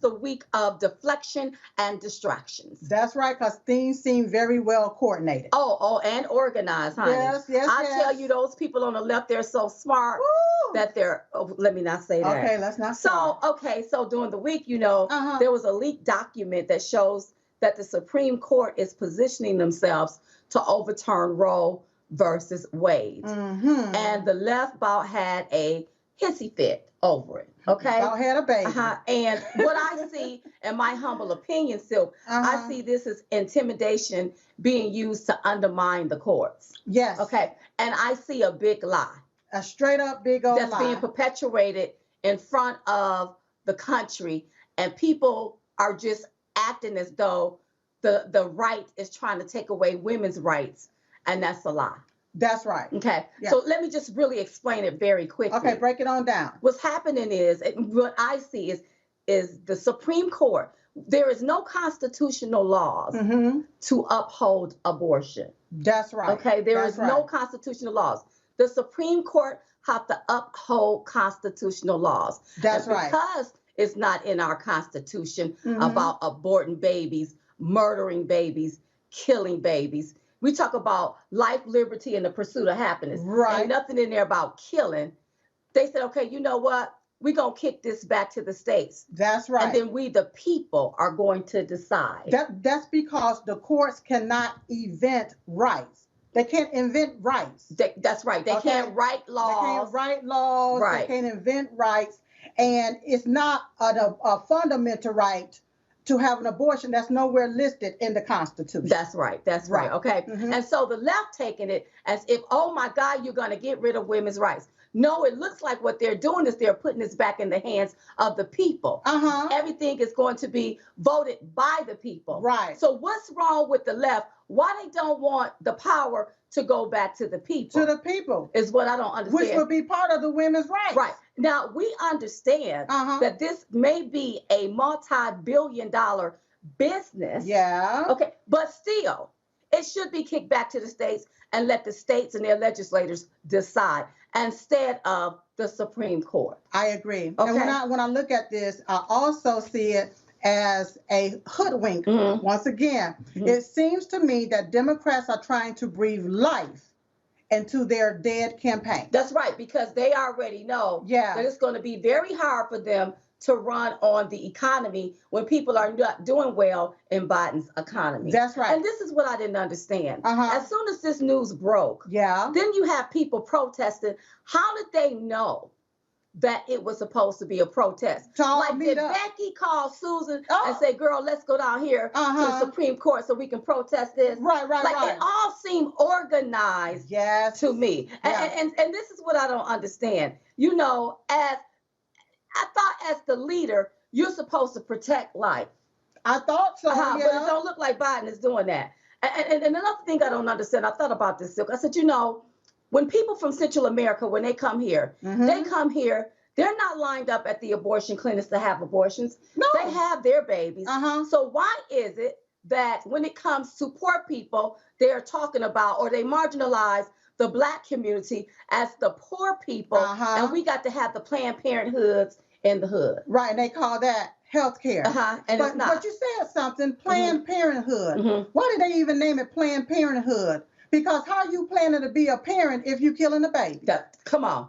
the week of deflection and distractions. That's right, because things seem very well coordinated. Oh, and organized, honey. Yes. Tell you, those people on the left, they're so smart. Woo! That they're, let me not say that. Okay, let's not say that. So during the week, there was a leaked document that shows that the Supreme Court is positioning themselves to overturn Roe versus Wade. And the left about had a hissy fit over it. Okay. About had a baby. And what I see, in my humble opinion, Silk, I see this as intimidation being used to undermine the courts. Yes. Okay. And I see a big lie. A straight up big old that's lie. being perpetuated in front of the country, and people are just acting as though the right is trying to take away women's rights, and that's a lie. That's right. Okay. Yeah. So let me just really explain it very quickly. Okay, break it on down. What's happening is, what I see is the Supreme Court. There is no constitutional laws to uphold abortion. That's right. Okay. There is no constitutional laws. The Supreme Court have to uphold constitutional laws. That's right. Because it's not in our Constitution about aborting babies, murdering babies, killing babies. We talk about life, liberty, and the pursuit of happiness. Right. Ain't nothing in there about killing. They said, okay, you know what? We're going to kick this back to the states. That's right. And then we, the people, are going to decide. That's because the courts cannot invent rights. They can't invent rights. That's right. They can't write laws. They can't write laws. Right. They can't invent rights. And it's not a fundamental right to have an abortion that's nowhere listed in the Constitution. That's right. That's right. Okay. And so the left taking it as if, oh my God, you're going to get rid of women's rights. No, it looks like what they're doing is they're putting this back in the hands of the people. Everything is going to be voted by the people. Right. So what's wrong with the left? Why they don't want the power to go back to the people? To the people. Is what I don't understand. Which would be part of the women's rights. Right. Now, we understand that this may be a multi-billion-dollar business. Yeah. Okay. But still, it should be kicked back to the states and let the states and their legislators decide instead of the Supreme Court. I agree. Okay. And when I look at this, I also see it as a hoodwink. Once again, it seems to me that Democrats are trying to breathe life into their dead campaign. That's right, because they already know that it's going to be very hard for them to run on the economy when people are not doing well in Biden's economy. That's right. And this is what I didn't understand. As soon as this news broke, then you have people protesting. How did they know that it was supposed to be a protest? Like, did Becky call Susan and say, girl, let's go down here to the Supreme Court so we can protest this? Right. It all seemed organized to me. And this is what I don't understand. You know, I thought as the leader, you're supposed to protect life. I thought so, But it don't look like Biden is doing that. And another thing I don't understand, I thought about this, Silk. I said, you know, when people from Central America, when they come here, they're not lined up at the abortion clinics to have abortions. No. They have their babies. So why is it that when it comes to poor people, they're talking about, or they marginalize the Black community as the poor people, and we got to have the Planned Parenthoods in the hood. Right, and they call that health care. And it's not. But you said something, Planned Parenthood. Why did they even name it Planned Parenthood? Because how are you planning to be a parent if you're killing a baby? Come on.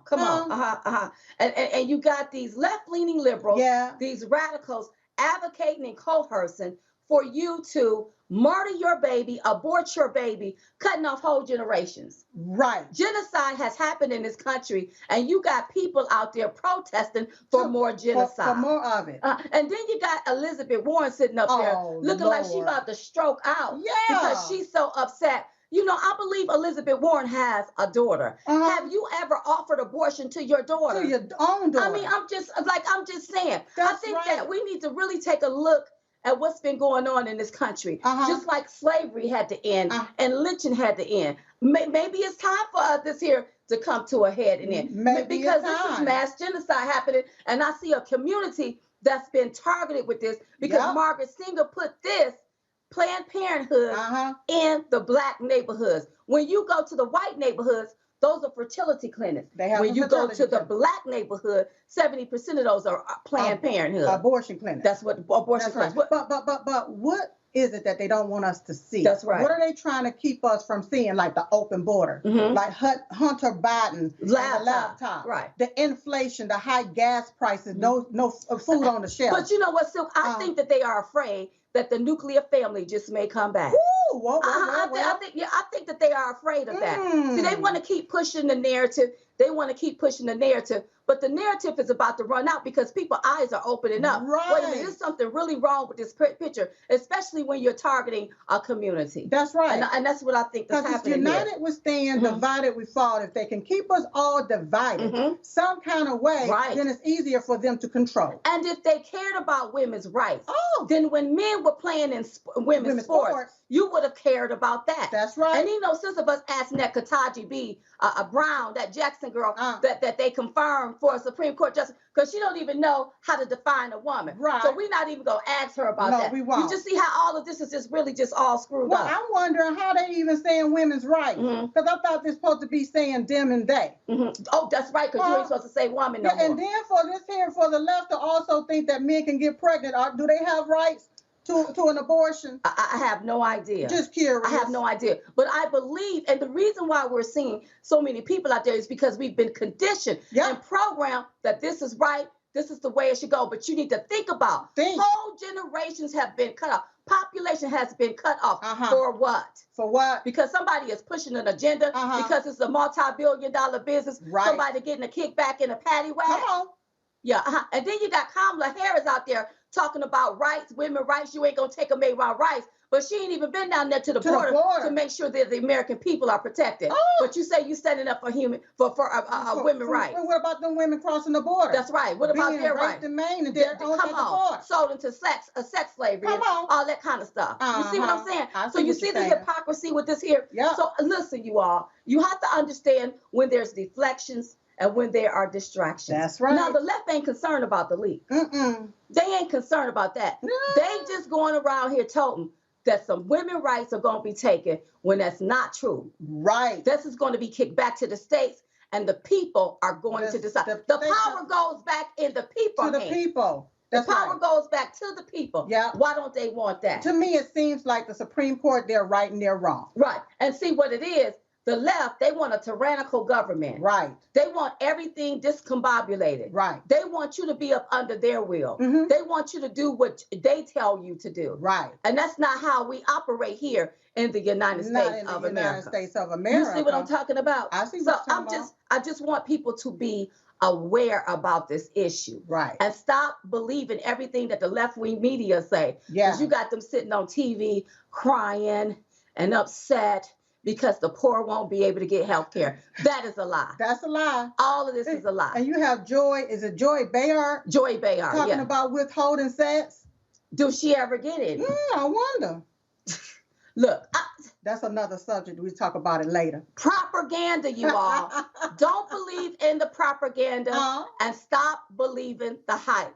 And you got these left-leaning liberals, these radicals advocating and coercing for you to murder your baby, abort your baby, cutting off whole generations. Right. Genocide has happened in this country, and you got people out there protesting for more genocide. For more of it. And then you got Elizabeth Warren sitting up there looking like she about to stroke out because she's so upset. You know, I believe Elizabeth Warren has a daughter. Have you ever offered abortion to your daughter? To your own daughter. I mean, I'm just saying. I think that we need to really take a look at what's been going on in this country. Just like slavery had to end and lynching had to end. Maybe it's time for this here to come to a head and end. Because this is mass genocide happening, and I see a community that's been targeted with this because Margaret Sanger put this Planned Parenthood in the Black neighborhoods. When you go to the white neighborhoods, those are fertility clinics. They have when you go to the black neighborhood, 70% of those are Planned Parenthood. Abortion clinics. That's what abortion clinics. Right. But what is it that they don't want us to see? That's right. What are they trying to keep us from seeing, like the open border, like Hunter Biden, the laptop, right? The inflation, the high gas prices, no food on the shelf. But you know what, Silk? I think that they are afraid that the nuclear family just may come back. I think that they are afraid of that. See, they want to keep pushing the narrative. They want to keep pushing the narrative, but the narrative is about to run out because people's eyes are opening up. Right. Wait a minute, there's something really wrong with this picture, especially when you're targeting a community. That's right. And that's what I think is happening. Because united we stand, divided we fall. If they can keep us all divided some kind of way, then it's easier for them to control. And if they cared about women's rights, then when men were playing in women's sports, you would have cared about that. That's right. And you know, since of us asking that Ketanji B. Brown, that Jackson girl, that they confirmed for a Supreme Court justice, because she don't even know how to define a woman. Right. So we're not even going to ask her about that. We won't. You just see how all of this is just really just all screwed up. Well, I'm wondering how they even saying women's rights. Because I thought they're supposed to be saying them and they. Oh, that's right, because you ain't supposed to say woman no more. And then for this here, for the left to also think that men can get pregnant, do they have rights to an abortion? I have no idea. Just curious. I have no idea. But I believe, and the reason why we're seeing so many people out there is because we've been conditioned and programmed that this is right, this is the way it should go. But you need to think about whole generations have been cut off. Population has been cut off. For what? For what? Because somebody is pushing an agenda, because it's a multi-billion-dollar business. Somebody getting a kickback in a paddy wagon. Come on. Yeah, and then you got Kamala Harris out there talking about rights, women rights. You ain't gonna take away my rights, but she ain't even been down there to the border to make sure that the American people are protected. But you say you standing up for women rights. What about them women crossing the border? That's right. What about their rights? In Maine and come on, sold into sex slavery, all that kind of stuff. You see what I'm saying? So you see the hypocrisy with this here. Yeah. So listen, you all, you have to understand when there's deflections and when there are distractions. That's right. Now, the left ain't concerned about the leak. They ain't concerned about that. No. They just going around here toting that some women's rights are going to be taken when that's not true. Right. This is going to be kicked back to the states, and the people are going to decide. The power goes back in the people. To the people. The power goes back to the people. Yeah. Why don't they want that? To me, it seems like the Supreme Court, they're right and they're wrong. Right. And see what it is. The left, they want a tyrannical government. Right. They want everything discombobulated. Right. They want you to be up under their will. They want you to do what they tell you to do. Right. And that's not how we operate here in the United States of America. You see what I'm talking about? I see what you're talking about. I just want people to be aware about this issue. Right. And stop believing everything that the left-wing media say. Yeah. Because you got them sitting on TV crying and upset because the poor won't be able to get health care. That is a lie. That's a lie. All of this is a lie. And you have Joy Behar? Joy Behar, talking about withholding sex? Do she ever get it? I wonder. Look. That's another subject. We'll talk about it later. Propaganda, you all. Don't believe in the propaganda and stop believing the hype.